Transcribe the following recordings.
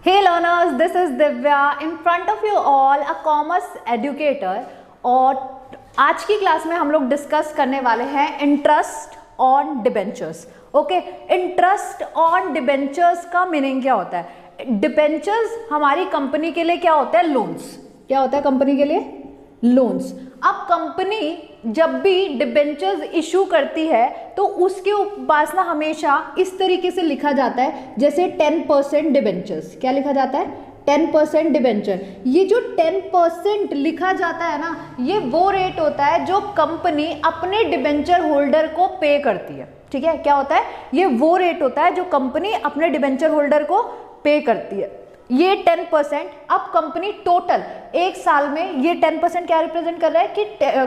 Hey learners, this is Divya in front of you all, a commerce educator। और आज की class में हम लोग डिस्कस करने वाले हैं interest on debentures. Okay, interest on debentures का मीनिंग क्या होता है? डिबेंचर्स हमारी कंपनी के लिए क्या होता है? लोन्स। क्या होता है कंपनी के लिए? लोन्स। अब कंपनी जब भी डिबेंचर्स इशू करती है तो उसके उपासना हमेशा इस तरीके से लिखा जाता है जैसे 10% डिबेंचर्स। क्या लिखा जाता है? 10% डिबेंचर। ये जो 10% लिखा जाता है ना, ये वो रेट होता है जो कंपनी अपने डिबेंचर होल्डर को पे करती है। ठीक है, क्या होता है? ये वो रेट होता है जो कंपनी अपने डिबेंचर होल्डर को पे करती है। ये 10%। अब कंपनी टोटल एक साल में ये 10% क्या रिप्रेजेंट कर रहा है कि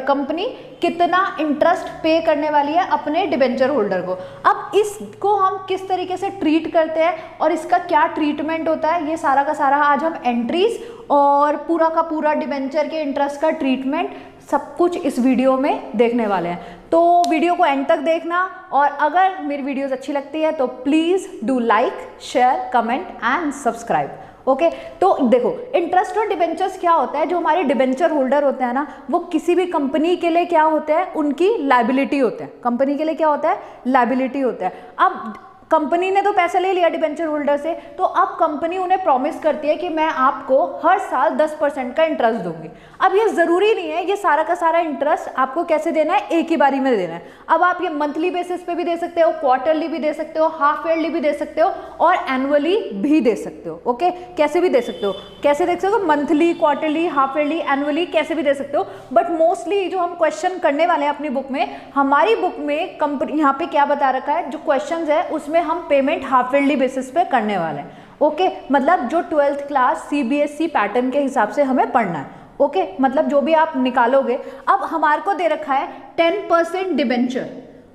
कंपनी कितना इंटरेस्ट पे करने वाली है अपने डिबेंचर होल्डर को। अब इसको हम किस तरीके से ट्रीट करते हैं और इसका क्या ट्रीटमेंट होता है, ये सारा का सारा आज हम एंट्रीज और पूरा का पूरा डिबेंचर के इंटरेस्ट का ट्रीटमेंट सब कुछ इस वीडियो में देखने वाले हैं। तो वीडियो को एंड तक देखना, और अगर मेरी वीडियोस अच्छी लगती है तो please do like, share, comment and subscribe. Okay, तो देखो इंटरेस्ट ऑन डिबेंचर्स क्या होता है। जो हमारे डिबेंचर होल्डर होते हैं ना, वो किसी भी कंपनी के लिए क्या होते हैं? उनकी लायबिलिटी होते हैं। कंपनी के लिए क्या होता है? लायबिलिटी होता है। अब कंपनी ने तो पैसा ले लिया डिबेंचर होल्डर से, तो अब कंपनी उन्हें प्रॉमिस करती है कि मैं आपको हर साल 10% का इंटरेस्ट दूंगी। अब ये ज़रूरी नहीं है ये सारा का सारा इंटरेस्ट आपको कैसे देना है, एक ही बारी में देना है। अब आप ये मंथली बेसिस पे भी दे सकते हो, क्वार्टरली भी दे सकते हो, हाफ ईयरली भी दे सकते हो और एनुअली भी दे सकते हो। ओके, कैसे भी दे सकते हो। कैसे देख सकते हो? Monthly, quarterly, half yearly, annually, कैसे भी दे सकते हो। बट मोस्टली जो हम क्वेश्चन करने वाले हैं अपनी बुक में, हमारी बुक में कंपनी यहाँ पे क्या बता रखा है, जो क्वेश्चन है उसमें हम पेमेंट हाफ ईयरली बेसिस पे करने वाले हैं। ओके, मतलब जो 12th क्लास CBSE पैटर्न के हिसाब से हमें पढ़ना है। ओके, मतलब जो भी आप निकालोगे। अब हमारे को दे रखा है 10% डिबेंचर,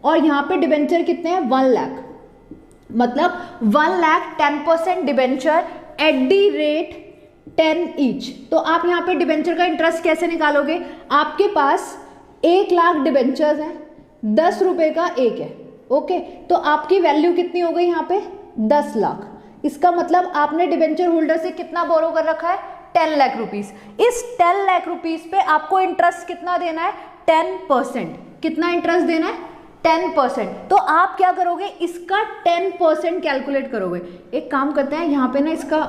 और यहाँ पे डिबेंचर कितने हैं? 1 लाख। मतलब 1 lakh 10% debenture at the rate 10 each. तो आप यहाँ पे डिबेंचर का इंटरेस्ट कैसे निकालोगे? आपके पास 1 लाख डिबेंचर्स हैं, 10 रुपए का एक है। ओके, तो आपकी वैल्यू कितनी हो गई यहाँ पे? 10 लाख। इसका मतलब आपने डिबेंचर होल्डर से कितना बोरो कर रखा है? 10 लाख रुपीस। इस 10 लाख रुपीस पे आपको इंटरेस्ट कितना देना है? 10%। कितना इंटरेस्ट देना है? 10%। तो आप क्या करोगे? इसका 10% कैलकुलेट करोगे। एक काम करते हैं, यहाँ पे ना इसका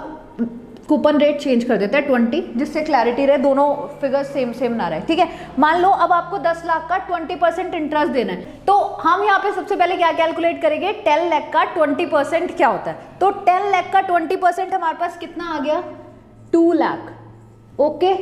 कूपन रेट चेंज कर देता है 20, जिससे क्लैरिटी रहे, दोनों फिगर सेम ना रहे। ठीक है, मान लो अब आपको 10 लाख का 20% इंटरेस्ट देना है, तो हम यहाँ पे सबसे पहले क्या कैलकुलेट करेंगे? 10 लाख का 20% क्या होता है। तो 10 लाख का 20% हमारे पास कितना आ गया? 2 लाख। ओके,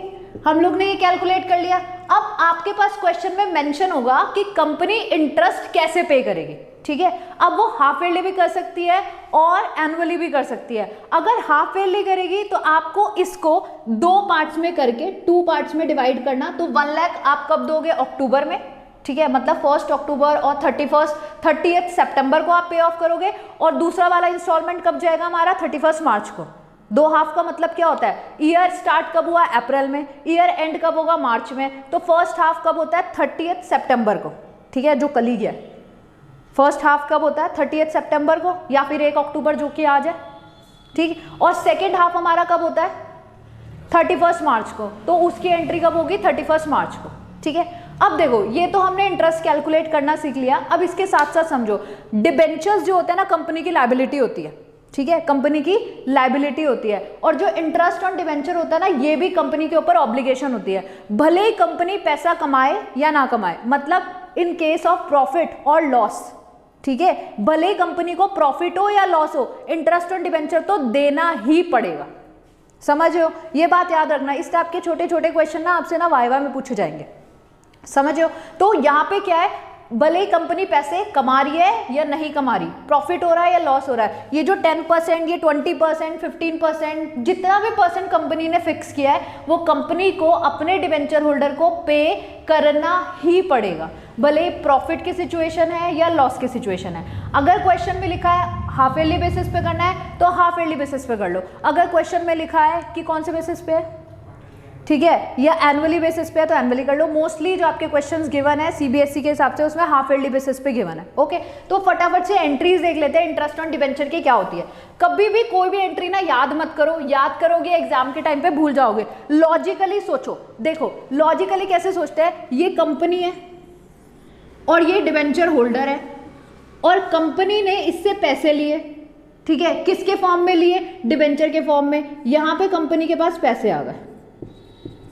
हम लोग ने ये कैलकुलेट कर लिया। अब आपके पास क्वेश्चन में मेंशन होगा कि कंपनी इंटरेस्ट कैसे पे करेगी। ठीक है, अब वो हाफ ईयरली भी कर सकती है और एनुअली भी कर सकती है। अगर हाफ ईयरली करेगी तो आपको इसको 2 पार्ट्स में करके 2 पार्ट्स में डिवाइड करना। तो 1 लाख आप कब दोगे? अक्टूबर में। ठीक है, मतलब 1 अक्टूबर और 30 सितंबर को आप पे ऑफ करोगे, और दूसरा वाला इंस्टॉलमेंट कब जाएगा हमारा? 31 मार्च को। 2 हाफ का मतलब क्या होता है? ईयर स्टार्ट कब हुआ? अप्रैल में। ईयर एंड कब होगा? मार्च में। तो फर्स्ट हाफ कब होता है? 30 सितंबर को। ठीक है, जो कल ही गया। फर्स्ट हाफ कब होता है? 30 सितंबर को, या फिर 1 अक्टूबर जो कि आज है। ठीक, और सेकेंड हाफ हमारा कब होता है? 31 मार्च को। तो उसकी एंट्री कब होगी? 31 मार्च को। ठीक है, अब देखो ये तो हमने इंटरेस्ट कैलकुलेट करना सीख लिया। अब इसके साथ साथ समझो, डिबेंचर्स जो होते हैं ना, कंपनी की लायबिलिटी होती है। ठीक है, कंपनी की लायबिलिटी होती है, और जो इंटरेस्ट ऑन डिबेंचर होता है ना, ये भी कंपनी के ऊपर ऑब्लिगेशन होती है। भले ही कंपनी पैसा कमाए या ना कमाए, मतलब इन केस ऑफ प्रॉफिट और लॉस। ठीक है, भले ही कंपनी को प्रॉफिट हो या लॉस हो, इंटरेस्ट ऑन डिबेंचर तो देना ही पड़ेगा। समझ हो? ये बात याद रखना। इस टाइप के छोटे छोटे क्वेश्चन ना आपसे ना वाइवा में पूछे जाएंगे। समझ हो? तो यहाँ पे क्या है, भले ही कंपनी पैसे कमा रही है या नहीं कमा रही, प्रॉफिट हो रहा है या लॉस हो रहा है, ये जो 10%, ये 20%, 15%, जितना भी परसेंट कंपनी ने फिक्स किया है, वो कंपनी को अपने डिबेंचर होल्डर को पे करना ही पड़ेगा, भले प्रॉफिट की सिचुएशन है या लॉस की सिचुएशन है। अगर क्वेश्चन में लिखा है हाफ ईयरली बेसिस पे करना है तो हाफ ईयरली बेसिस पे कर लो। अगर क्वेश्चन में लिखा है कि कौन से बेसिस पे है, ठीक है, या एनुअली बेसिस पे है तो एनुअली कर लो। मोस्टली जो आपके क्वेश्चंस गिवन है सीबीएसई के हिसाब से उसमें हाफ ईयरली बेसिस पे गिवन है। ओके, तो फटाफट से एंट्रीज देख लेते हैं इंटरेस्ट ऑन डिबेंचर की क्या होती है। कभी भी कोई भी एंट्री ना याद मत करो, याद करोगे एग्जाम के टाइम पे भूल जाओगे। लॉजिकली सोचो, देखो लॉजिकली कैसे सोचते हैं, ये कंपनी है और ये डिबेंचर होल्डर है और कंपनी ने इससे पैसे लिए, ठीक है, किसके फॉर्म में लिए, डिबेंचर के फॉर्म में। यहां पे कंपनी के पास पैसे आ गए,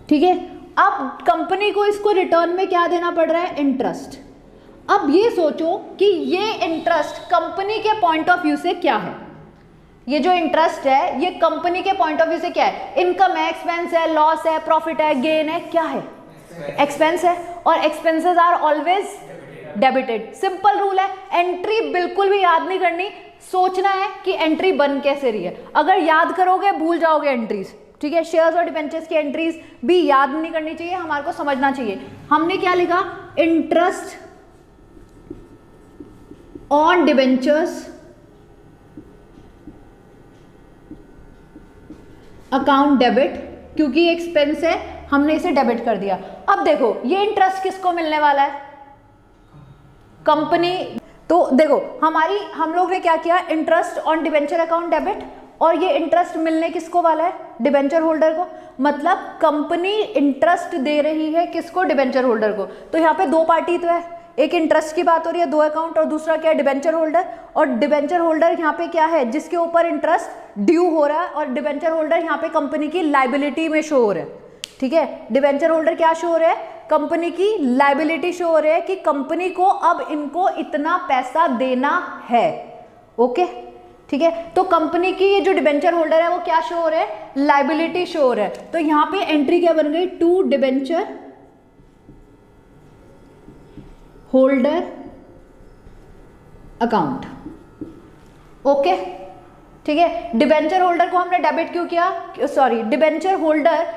ठीक है। अब कंपनी को इसको रिटर्न में क्या देना पड़ रहा है, इंटरेस्ट। अब ये सोचो कि ये इंटरेस्ट कंपनी के पॉइंट ऑफ व्यू से क्या है, ये जो इंटरेस्ट है ये कंपनी के पॉइंट ऑफ व्यू से क्या है, इनकम है, एक्सपेंस है, लॉस है, प्रॉफिट है, गेन है, क्या है, एक्सपेंस है, और expenses are always debited. Simple rule है, एंट्री बिल्कुल भी याद नहीं करनी, सोचना है कि एंट्री बन कैसे रही है। अगर याद करोगे भूल जाओगे एंट्रीज, ठीक है। शेयर्स और डिबेंचर्स की एंट्रीज भी याद नहीं करनी चाहिए, हमारे को समझना चाहिए। हमने क्या लिखा, interest on debentures account debit, क्योंकि एक्सपेंस है हमने इसे डेबिट कर दिया। अब देखो ये इंटरेस्ट किसको मिलने वाला है, कंपनी। तो देखो हम लोग ने क्या किया, interest on debenture account debit, और ये इंटरेस्ट मिलने किसको वाला है, डिबेंचर होल्डर को। मतलब कंपनी इंटरेस्ट दे रही है किसको, डिबेंचर होल्डर को। तो यहाँ पे दो पार्टी तो है, एक इंटरेस्ट की बात हो रही है, दो अकाउंट, और दूसरा क्या है, डिबेंचर होल्डर। और डिबेंचर होल्डर यहाँ पे क्या है, जिसके ऊपर इंटरेस्ट ड्यू हो रहा है, और डिबेंचर होल्डर यहाँ पे कंपनी की लाइबिलिटी में शो हो रहा है, ठीक है। डिबेंचर होल्डर क्या शो हो रहा है, कंपनी की लाइबिलिटी शो हो रही है कि कंपनी को अब इनको इतना पैसा देना है। ओके, ठीक है। तो कंपनी की ये जो डिबेंचर होल्डर है वो क्या शो हो रहा है, लाइबिलिटी शो हो रहा है। तो यहां पे एंट्री क्या बन गई, to debenture holder account. Okay, ठीक है। डिबेंचर होल्डर को हमने डेबिट क्यों किया, सॉरी डिबेंचर होल्डर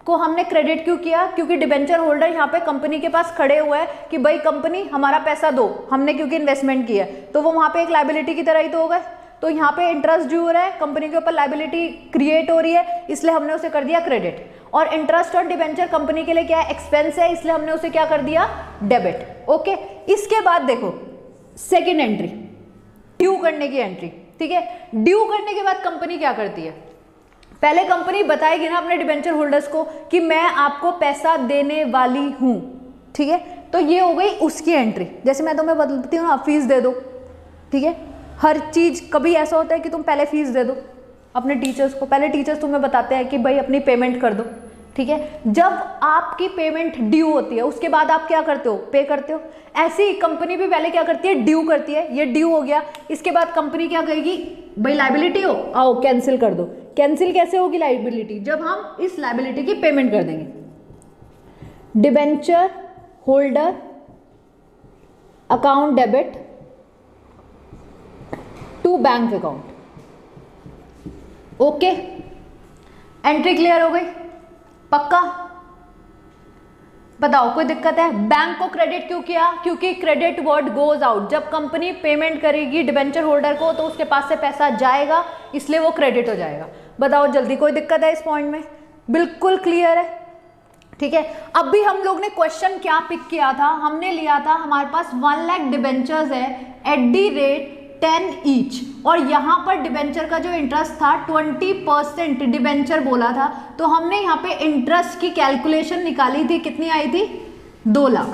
को हमने क्रेडिट क्यों किया, क्योंकि डिबेंचर होल्डर यहाँ पे कंपनी के पास खड़े हुए हैं कि भाई कंपनी हमारा पैसा दो, हमने क्योंकि इन्वेस्टमेंट किया है, तो वो वहाँ पे एक लाइबिलिटी की तरह ही तो हो गए। तो यहाँ पे इंटरेस्ट ड्यू हो रहा है, कंपनी के ऊपर लाइबिलिटी क्रिएट हो रही है, इसलिए हमने उसे कर दिया क्रेडिट। और इंटरेस्ट ऑन डिबेंचर कंपनी के लिए क्या है, एक्सपेंस है, इसलिए हमने उसे क्या कर दिया, डेबिट। ओके, इसके बाद देखो सेकेंड एंट्री, ड्यू करने की एंट्री, ठीक है। ड्यू करने के बाद कंपनी क्या करती है, पहले कंपनी बताएगी ना अपने डिबेंचर होल्डर्स को कि मैं आपको पैसा देने वाली हूं, ठीक है। तो ये हो गई उसकी एंट्री। जैसे मैं तुम्हें बताती हूँ ना, फीस दे दो, ठीक है। हर चीज कभी ऐसा होता है कि तुम पहले फीस दे दो अपने टीचर्स को, पहले टीचर्स तुम्हें बताते हैं कि भाई अपनी पेमेंट कर दो, ठीक है। जब आपकी पेमेंट ड्यू होती है उसके बाद आप क्या करते हो, पे करते हो। ऐसे ही कंपनी भी पहले क्या करती है, ड्यू करती है। ये ड्यू हो गया, इसके बाद कंपनी क्या कहेगी, भाई लाइबिलिटी हो, आओ कैंसिल कर दो। कैंसिल कैसे होगी लाइबिलिटी, जब हम इस लाइबिलिटी की पेमेंट कर देंगे। Debenture holder account debit to bank account. Okay, entry clear हो गई, पक्का। बताओ कोई दिक्कत है, बैंक को क्रेडिट क्यों किया, क्योंकि क्रेडिट वर्ड गोज आउट। जब कंपनी पेमेंट करेगी डिबेंचर होल्डर को तो उसके पास से पैसा जाएगा, इसलिए वो क्रेडिट हो जाएगा। बताओ जल्दी, कोई दिक्कत है इस पॉइंट में, बिल्कुल क्लियर है, ठीक है। अब भी हम लोग ने क्वेश्चन क्या पिक किया था, हमने लिया था हमारे पास 1 लाख डिबेंचर्स है एट दी रेट 10 ईच, और यहां पर डिबेंचर का जो इंटरेस्ट था 20% डिबेंचर बोला था। तो हमने यहाँ पे इंटरेस्ट की कैलकुलेशन निकाली थी, कितनी आई थी, 2 लाख,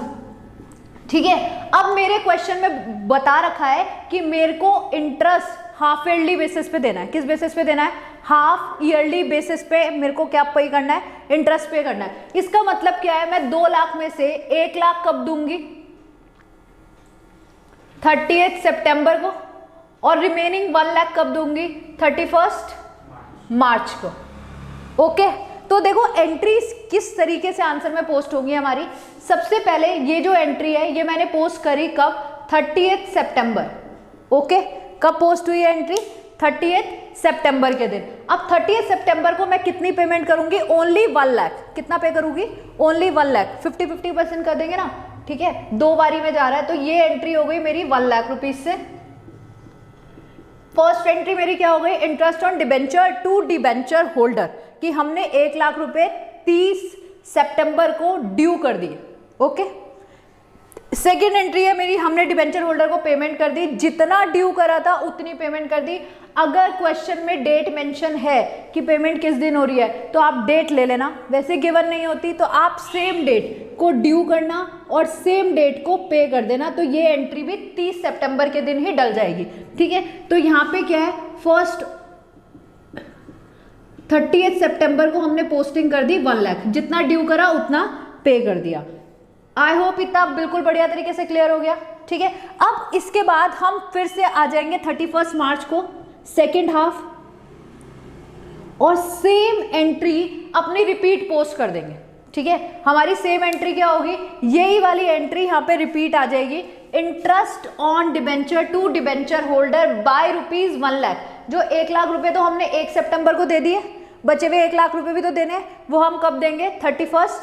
ठीक है। अब मेरे क्वेश्चन में बता रखा है कि मेरे को इंटरेस्ट हाफ ईयरली बेसिस पे देना है। किस बेसिस पे देना है, हाफ ईयरली बेसिस पे मेरे को क्या पे करना है, इंटरेस्ट पे करना है। इसका मतलब क्या है, मैं 2 लाख में से 1 लाख कब दूंगी, 30 सितंबर को, और रिमेनिंग 1 लाख कब दूंगी, 31 मार्च को। ओके, तो देखो एंट्रीज किस तरीके से आंसर में पोस्ट होगी हमारी। सबसे पहले ये जो एंट्री है ये मैंने पोस्ट करी कब, 30 सितंबर। ओके, कब पोस्ट हुई है एंट्री, 30 सितंबर के दिन। अब 30 सितंबर को मैं कितनी पेमेंट करूंगी, ओनली 1 लाख। कितना पे करूंगी, ओनली 1 लाख। 50-50% कर देंगे ना, ठीक है, 2 बारी में जा रहा है। तो ये एंट्री हो गई मेरी 1 लाख रुपीज से। फर्स्ट एंट्री मेरी क्या हो गई, interest on debenture to debenture holder, कि हमने 1 लाख रुपए 30 सितंबर को ड्यू कर दिए। ओके, सेकेंड एंट्री है मेरी, हमने डिबेंचर होल्डर को पेमेंट कर दी, जितना ड्यू करा था उतनी पेमेंट कर दी। अगर क्वेश्चन में डेट मेंशन है कि पेमेंट किस दिन हो रही है तो आप डेट ले लेना, वैसे गिवन नहीं होती तो आप सेम डेट को ड्यू करना और सेम डेट को पे कर देना, तो ये एंट्री भी 30 सितंबर के दिन ही डल जाएगी। ठीक है, तो यहाँ पे क्या है, फर्स्ट 30 सितंबर को हमने पोस्टिंग कर दी 1 लाख, जितना ड्यू करा उतना पे कर दिया। आई होप इतना बिल्कुल बढ़िया तरीके से क्लियर हो गया। ठीक है, अब इसके बाद हम फिर से आ जाएंगे 31 मार्च को सेकेंड हाफ, और सेम एंट्री अपनी रिपीट पोस्ट कर देंगे। ठीक है, हमारी सेम एंट्री क्या होगी, यही वाली एंट्री यहाँ पे रिपीट आ जाएगी, interest on debenture to debenture holder by ₹1 lakh. जो 1 लाख रुपए तो हमने 1 सितंबर को दे दिए, बचे हुए 1 लाख रुपए भी तो देने, वो हम कब देंगे, 31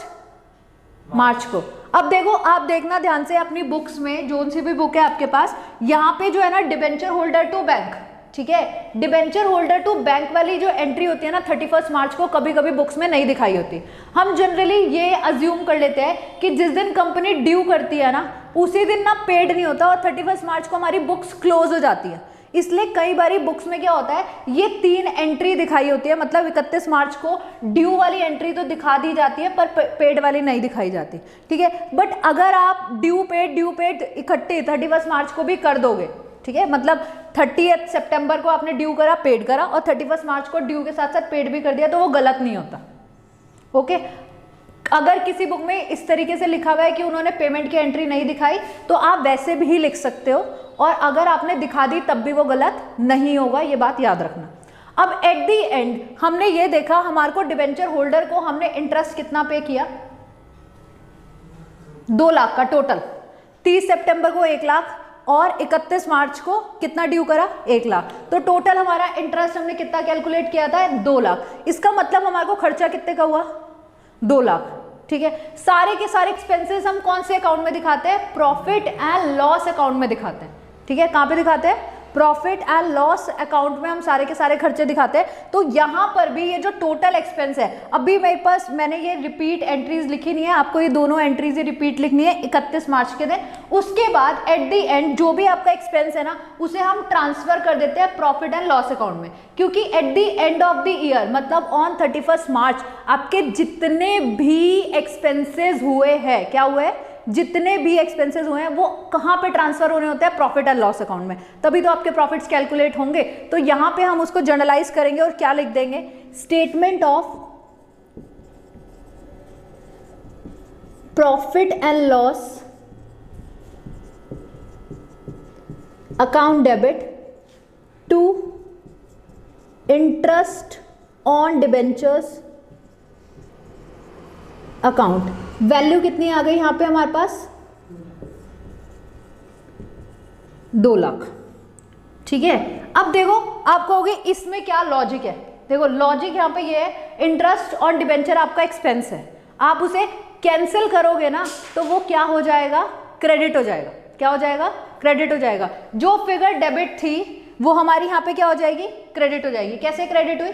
मार्च को। अब देखो, आप देखना ध्यान से अपनी बुक्स में, जो सी भी बुक है आपके पास, यहाँ पे जो है ना डिबेंचर होल्डर टू बैंक, ठीक है, डिबेंचर होल्डर टू बैंक वाली जो एंट्री होती है ना 31 मार्च को, कभी कभी बुक्स में नहीं दिखाई होती। हम जनरली ये अज्यूम कर लेते हैं कि जिस दिन कंपनी ड्यू करती है ना उसी दिन ना पेड नहीं होता और 31 मार्च को हमारी बुक्स क्लोज हो जाती है। इसलिए कई बारी बुक्स में क्या होता है, ये 3 एंट्री दिखाई होती है, मतलब 31 मार्च को ड्यू वाली एंट्री तो दिखा दी जाती है पर पेड वाली नहीं दिखाई जाती। ठीक है, बट अगर आप ड्यू पेड इकट्ठे 31 मार्च को भी कर दोगे, ठीक है, मतलब 30 सितंबर को आपने ड्यू करा, पेड करा, और 31 मार्च को ड्यू के साथ साथ पेड भी कर दिया, तो वो गलत नहीं होता। ओके, अगर किसी बुक में इस तरीके से लिखा हुआ है कि उन्होंने पेमेंट की एंट्री नहीं दिखाई तो आप वैसे भी लिख सकते हो, और अगर आपने दिखा दी तब भी वो गलत नहीं होगा, ये बात याद रखना। अब एट दी एंड हमने ये देखा, हमारे को डिबेंचर होल्डर को हमने इंटरेस्ट कितना पे किया, 2 लाख का टोटल। 30 सितंबर को 1 लाख और 31 मार्च को कितना ड्यू करा, 1 लाख, तो टोटल हमारा इंटरेस्ट हमने कितना कैलकुलेट किया था, 2 लाख। इसका मतलब हमारे को खर्चा कितने का हुआ, 2 लाख। ठीक है, सारे के सारे एक्सपेंसेस हम कौन से अकाउंट में दिखाते हैं, प्रॉफिट एंड लॉस अकाउंट में दिखाते हैं। ठीक है, कहां पे दिखाते हैं, प्रॉफिट एंड लॉस अकाउंट में हम सारे के सारे खर्चे दिखाते हैं। तो यहां पर भी ये जो टोटल एक्सपेंस है, अभी मेरे पास मैंने ये रिपीट एंट्रीज लिखी नहीं है, आपको ये दोनों एंट्रीज ही रिपीट लिखनी है 31 मार्च के दिन। उसके बाद एट द एंड जो भी आपका एक्सपेंस है ना उसे हम ट्रांसफर कर देते हैं प्रॉफिट एंड लॉस अकाउंट में, क्योंकि at the end of the year मतलब ऑन 31 मार्च आपके जितने भी एक्सपेंसेस हुए हैं, क्या हुए हैं, जितने भी एक्सपेंसेस हुए हैं वो कहां पे ट्रांसफर होने होते हैं, प्रॉफिट एंड लॉस अकाउंट में, तभी तो आपके प्रॉफिट्स कैलकुलेट होंगे। तो यहां पे हम उसको जर्नलाइज करेंगे और क्या लिख देंगे, statement of profit and loss account debit to interest on debentures account. Value कितनी आ गई यहां पे हमारे पास, 2 लाख। ठीक है, अब देखो आप कहोगे इसमें क्या लॉजिक है, देखो लॉजिक यहां पे ये है, इंटरेस्ट ऑन डिबेंचर आपका एक्सपेंस है, आप उसे कैंसिल करोगे ना तो वो क्या हो जाएगा, क्रेडिट हो जाएगा। क्या हो जाएगा, क्रेडिट हो जाएगा। जो फिगर डेबिट थी वो हमारी यहां पे क्या हो जाएगी, क्रेडिट हो जाएगी। कैसे क्रेडिट हुई,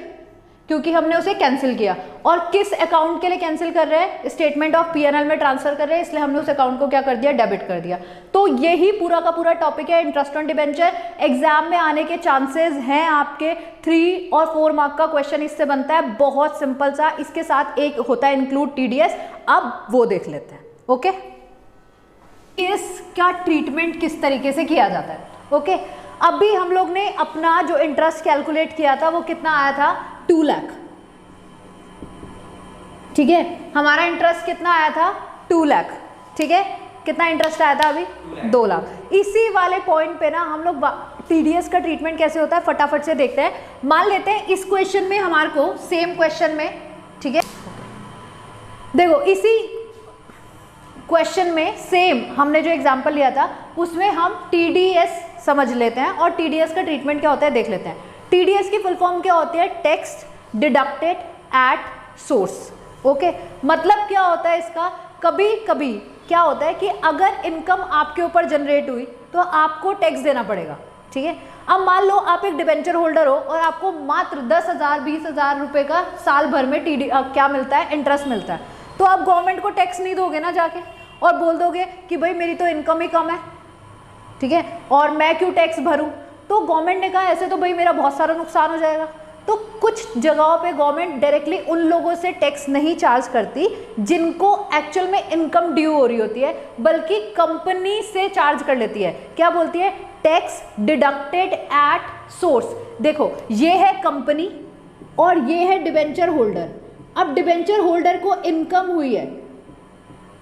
क्योंकि हमने उसे कैंसिल किया। और किस अकाउंट के लिए कैंसिल कर रहे हैं, स्टेटमेंट ऑफ पीएनएल में ट्रांसफर कर रहे हैं, इसलिए हमने उस अकाउंट को क्या कर दिया, डेबिट कर दिया। तो यही पूरा का पूरा टॉपिक है इंटरेस्ट ऑन डिबेंचर। एग्जाम में आने के चांसेस हैं आपके, 3 और 4 मार्क का क्वेश्चन इससे बनता है, बहुत सिंपल सा। इसके साथ एक होता है इंक्लूड टीडीएस, अब वो देख लेते हैं। ओके, इसका ट्रीटमेंट किस तरीके से किया जाता है। ओके, अभी हम लोग ने अपना जो इंटरेस्ट कैलकुलेट किया था वो कितना आया था, 2 लाख। ठीक है, हमारा इंटरेस्ट कितना आया था, 2 लाख। ठीक है, कितना इंटरेस्ट आया था अभी, 2 लाख। इसी वाले पॉइंट पे ना हम लोग टीडीएस का ट्रीटमेंट कैसे होता है फटाफट से देखते हैं। मान लेते हैं इस क्वेश्चन में हमारे को सेम क्वेश्चन में, ठीक है, देखो इसी क्वेश्चन में सेम हमने जो एग्जांपल लिया था उसमें हम टीडीएस समझ लेते हैं और टीडीएस का ट्रीटमेंट क्या होता है देख लेते हैं। टीडीएस की फुल फॉर्म क्या होती है, tax deducted at source. Okay, मतलब क्या होता है इसका, कभी कभी क्या होता है कि अगर इनकम आपके ऊपर जनरेट हुई तो आपको टैक्स देना पड़ेगा। ठीक है। अब मान लो आप एक डिबेंचर होल्डर हो और आपको मात्र 10,000 20,000 रुपए का साल भर में क्या मिलता है, इंटरेस्ट मिलता है, तो आप गवर्नमेंट को टैक्स नहीं दोगे ना जाके, और बोल दोगे कि भाई मेरी तो इनकम ही कम है, ठीक है, और मैं क्यों टैक्स भरूं। तो गवर्नमेंट ने कहा ऐसे तो भाई मेरा बहुत सारा नुकसान हो जाएगा। तो कुछ जगहों पे गवर्नमेंट डायरेक्टली उन लोगों से टैक्स नहीं चार्ज करती जिनको एक्चुअल में इनकम ड्यू हो रही होती है, बल्कि कंपनी से चार्ज कर लेती है। क्या बोलती है, टैक्स डिडक्टेड एट सोर्स। देखो ये है कंपनी और ये है डिबेंचर होल्डर। अब डिबेंचर होल्डर को इनकम हुई है,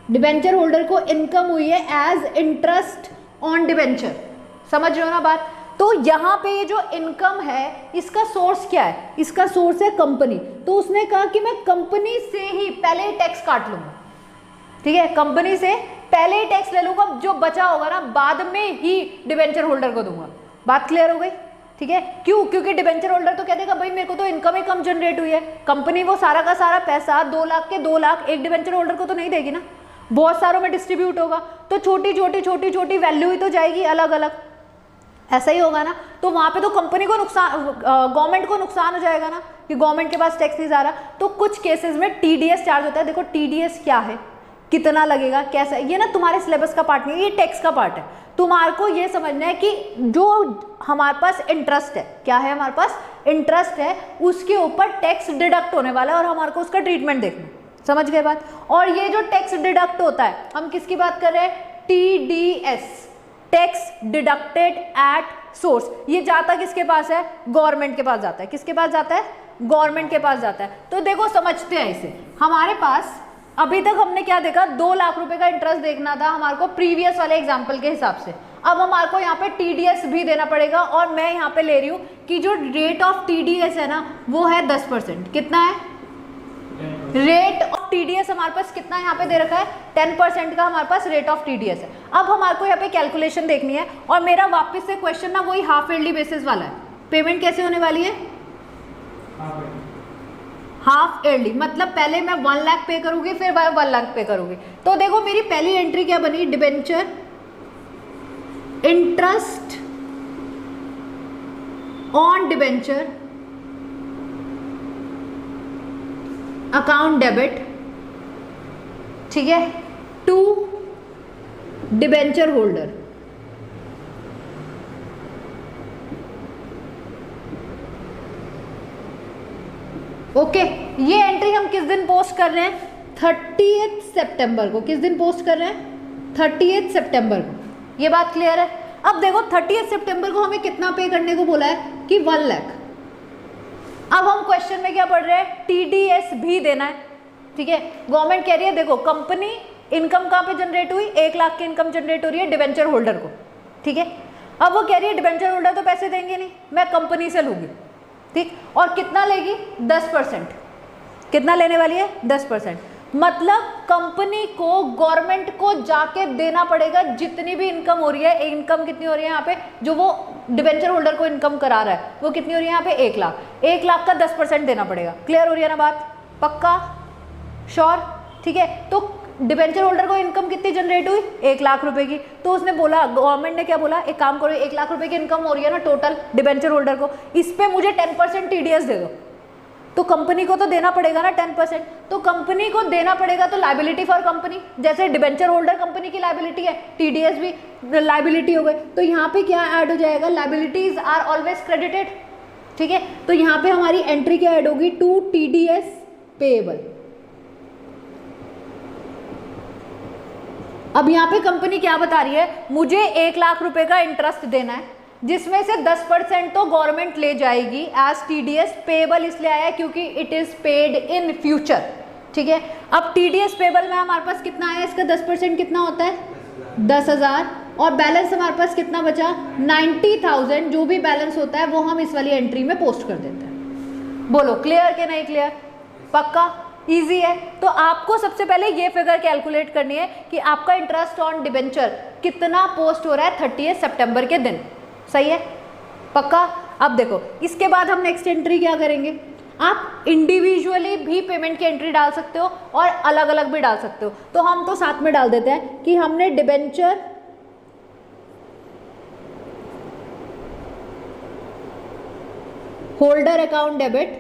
डिबेंचर होल्डर को इनकम हुई है एज इंटरेस्ट ऑन डिबेंचर, समझ रहे हो ना बात। तो यहाँ पे ये जो इनकम है इसका सोर्स क्या है, इसका सोर्स है कंपनी। तो उसने कहा कि मैं कंपनी से ही पहले ही टैक्स काट लूंगा, ठीक है, कंपनी से पहले ही टैक्स ले लूंगा, जो बचा होगा ना बाद में ही डिबेंचर होल्डर को दूंगा। बात क्लियर हो गई, ठीक है। क्यों, क्योंकि डिबेंचर होल्डर तो कह देगा भाई मेरे को तो इनकम ही कम जनरेट हुई है, कंपनी वो सारा का सारा पैसा 2 लाख के 2 लाख एक डिबेंचर होल्डर को तो नहीं देगी ना, बहुत सारों में डिस्ट्रीब्यूट होगा, तो छोटी छोटी वैल्यू ही तो जाएगी अलग अलग, ऐसा ही होगा ना। तो वहां पे तो कंपनी को नुकसान, गवर्नमेंट को नुकसान हो जाएगा ना कि गवर्नमेंट के पास टैक्स नहीं जा रहा। तो कुछ केसेस में टीडीएस चार्ज होता है। देखो टीडीएस क्या है, कितना लगेगा, कैसा, ये ना तुम्हारे सिलेबस का पार्ट नहीं है, ये टैक्स का पार्ट है। तुम्हारे को ये समझना है कि जो हमारे पास इंटरेस्ट है, क्या है हमारे पास इंटरेस्ट है, उसके ऊपर टैक्स डिडक्ट होने वाला है और हमारे को उसका ट्रीटमेंट देखना, समझ गए बात। और ये जो टैक्स डिडक्ट होता है, हम किसकी बात कर रहे हैं, TDS, tax deducted at source. ये जाता किसके पास है, गवर्नमेंट के पास जाता है। किसके पास जाता है, गवर्नमेंट के पास जाता है। तो देखो समझते हैं इसे, हमारे पास अभी तक हमने क्या देखा, 2 लाख रुपए का इंटरेस्ट देखना था हमारे को प्रीवियस वाले एग्जाम्पल के हिसाब से। अब हमारे को यहाँ पे टीडीएस भी देना पड़ेगा, और मैं यहाँ पे ले रही हूँ कि जो रेट ऑफ टीडीएस है ना वो है 10%। कितना है रेट ऑफ टीडीएस, हमारे पास कितना यहाँ पे दे रखा है, 10% का हमारे पास रेट ऑफ टीडीएस है। अब हमारे को यहाँ पे कैलकुलेशन देखनी है, और मेरा वापस से क्वेश्चन ना वही हाफ ईयरली बेसिस वाला है। पेमेंट कैसे होने वाली है, हाफ ईयरली, मतलब पहले मैं 1 लाख पे करूंगी, फिर 1 लाख पे करूंगी। तो देखो मेरी पहली एंट्री क्या बनी, debenture interest on debenture account debit, ठीक है, टू डिबेंचर होल्डर। ओके, ये एंट्री हम किस दिन पोस्ट कर रहे हैं, 30 सितंबर को। किस दिन पोस्ट कर रहे हैं, 30 सितंबर को। ये बात क्लियर है। अब देखो 30 सितंबर को हमें कितना पे करने को बोला है कि 1 लाख। अब हम क्वेश्चन में क्या पढ़ रहे हैं, टीडीएस भी देना है, ठीक है। गवर्नमेंट कह रही है देखो कंपनी इनकम कहाँ पे जनरेट हुई, 1 लाख की इनकम जनरेट हो रही है डिबेंचर होल्डर को, ठीक है। अब वो कह रही है डिबेंचर होल्डर तो पैसे देंगे नहीं, मैं कंपनी से लूंगी, ठीक, और कितना लेगी, 10%। कितना लेने वाली है, 10%। मतलब कंपनी को गवर्नमेंट को जाके देना पड़ेगा जितनी भी इनकम हो रही है। इनकम कितनी हो रही है यहाँ पे, जो वो डिबेंचर होल्डर को इनकम करा रहा है वो कितनी हो रही है यहाँ पे, 1 लाख। 1 लाख का 10% देना पड़ेगा। क्लियर हो रही है ना बात, पक्का, श्योर, ठीक है। तो डिबेंचर होल्डर को इनकम कितनी जनरेट हुई, 1 लाख रुपए की। तो उसने बोला, गवर्नमेंट ने क्या बोला, एक काम करो, 1 लाख रुपए की इनकम हो रही है ना टोटल डिबेंचर होल्डर को, इस पे मुझे 10% टीडीएस दे दो। तो कंपनी को तो देना पड़ेगा ना 10%, तो कंपनी को देना पड़ेगा, तो लायबिलिटी फॉर कंपनी, जैसे डिबेंचर होल्डर कंपनी की लायबिलिटी है, टीडीएस भी लायबिलिटी हो गई। तो यहाँ पे क्या ऐड हो जाएगा, लायबिलिटीज आर ऑलवेज क्रेडिटेड, ठीक है। तो यहाँ पे हमारी एंट्री क्या ऐड होगी, टू टीडीएस पेएबल। अब यहाँ पे कंपनी क्या बता रही है, मुझे 1 लाख रुपए का इंटरेस्ट देना है, जिसमें से 10% तो गवर्नमेंट ले जाएगी एज टीडीएस। पेएबल इसलिए आया है क्योंकि it is paid in future, ठीक है। अब टीडीएस पेएबल में हमारे पास कितना आया, इसका 10% कितना होता है, 10,000, और बैलेंस हमारे पास कितना बचा, 90,000। जो भी बैलेंस होता है वो हम इस वाली एंट्री में पोस्ट कर देते हैं। बोलो क्लियर के नहीं क्लियर, पक्का, इजी है। तो आपको सबसे पहले ये फिगर कैलकुलेट करनी है कि आपका इंटरेस्ट ऑन डिबेंचर कितना पोस्ट हो रहा है 30 सितंबर के दिन, सही है, पक्का। अब देखो इसके बाद हम नेक्स्ट एंट्री क्या करेंगे, आप इंडिविजुअली भी पेमेंट की एंट्री डाल सकते हो और अलग अलग भी डाल सकते हो। तो हम तो साथ में डाल देते हैं कि हमने debenture holder account debit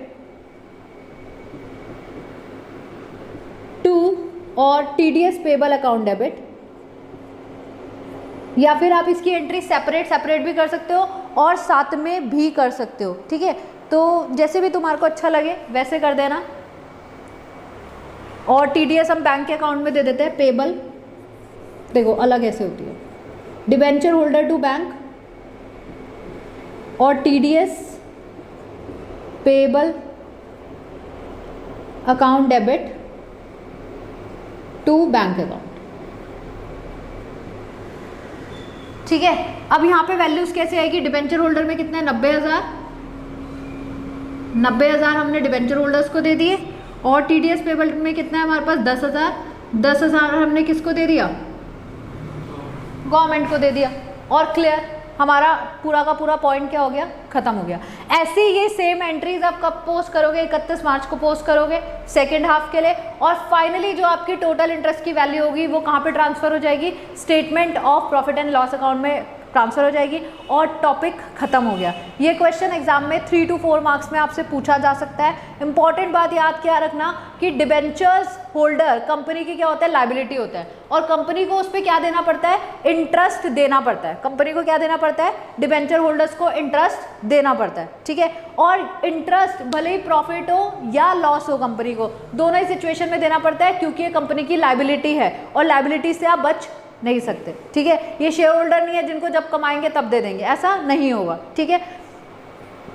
to और टीडीएस पेबल अकाउंट डेबिट, या फिर आप इसकी एंट्री सेपरेट भी कर सकते हो और साथ में भी कर सकते हो, ठीक है। तो जैसे भी तुम्हारे को अच्छा लगे वैसे कर देना। और टीडीएस हम बैंक के अकाउंट में दे देते हैं, पेबल देखो अलग ऐसे होती है, डिबेंचर होल्डर टू बैंक और TDS payable account debit to bank account, ठीक है। अब यहाँ पे वैल्यूज कैसे आएगी, डिबेंचर होल्डर में कितना है 90,000 हमने डिबेंचर होल्डर्स को दे दिए, और टीडीएस पेबल में कितना है हमारे पास 10,000 हमने किसको दे दिया, गवर्नमेंट को दे दिया। और क्लियर, हमारा पूरा का पूरा पॉइंट क्या हो गया, खत्म हो गया। ऐसे ये सेम एंट्रीज आप कब पोस्ट करोगे, 31 मार्च को पोस्ट करोगे सेकेंड हाफ के लिए। और फाइनली जो आपकी टोटल इंटरेस्ट की वैल्यू होगी वो कहाँ पे ट्रांसफर हो जाएगी, statement of profit and loss account में ट्रांसफर हो जाएगी, और टॉपिक खत्म हो गया। ये क्वेश्चन एग्जाम में 3 to 4 मार्क्स में आपसे पूछा जा सकता है। इंपॉर्टेंट बात याद क्या रखना कि डिबेंचर्स होल्डर कंपनी की क्या होता है, लायबिलिटी होता है, और कंपनी को उस पर क्या देना पड़ता है, इंटरेस्ट देना पड़ता है। कंपनी को क्या देना पड़ता है, डिबेंचर होल्डर्स को इंटरेस्ट देना पड़ता है, ठीक है। और इंटरेस्ट भले ही प्रॉफिट हो या लॉस हो, कंपनी को दोनों ही सिचुएशन में देना पड़ता है, क्योंकि ये कंपनी की लायबिलिटी है और लायबिलिटी से आप बच नहीं सकते, ठीक है। ये शेयर होल्डर नहीं है जिनको जब कमाएंगे तब दे देंगे, ऐसा नहीं होगा, ठीक है।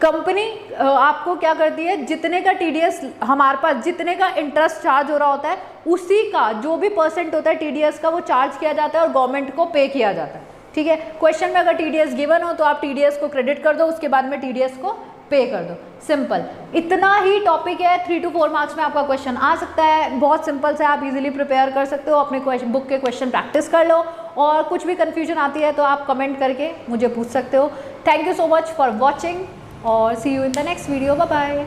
कंपनी आपको क्या करती है, जितने का टीडीएस हमारे पास, जितने का इंटरेस्ट चार्ज हो रहा होता है उसी का जो भी परसेंट होता है टीडीएस का वो चार्ज किया जाता है और गवर्नमेंट को पे किया जाता है, ठीक है। क्वेश्चन में अगर टीडीएस गिवन हो तो आप टीडीएस को क्रेडिट कर दो, उसके बाद में टीडीएस को पे कर दो, सिंपल। इतना ही टॉपिक है, 3 to 4 मार्क्स में आपका क्वेश्चन आ सकता है। बहुत सिंपल से आप इजीली प्रिपेयर कर सकते हो, अपने बुक के क्वेश्चन प्रैक्टिस कर लो, और कुछ भी कंफ्यूजन आती है तो आप कमेंट करके मुझे पूछ सकते हो। Thank you so much for watching और see you in the next video, bye bye.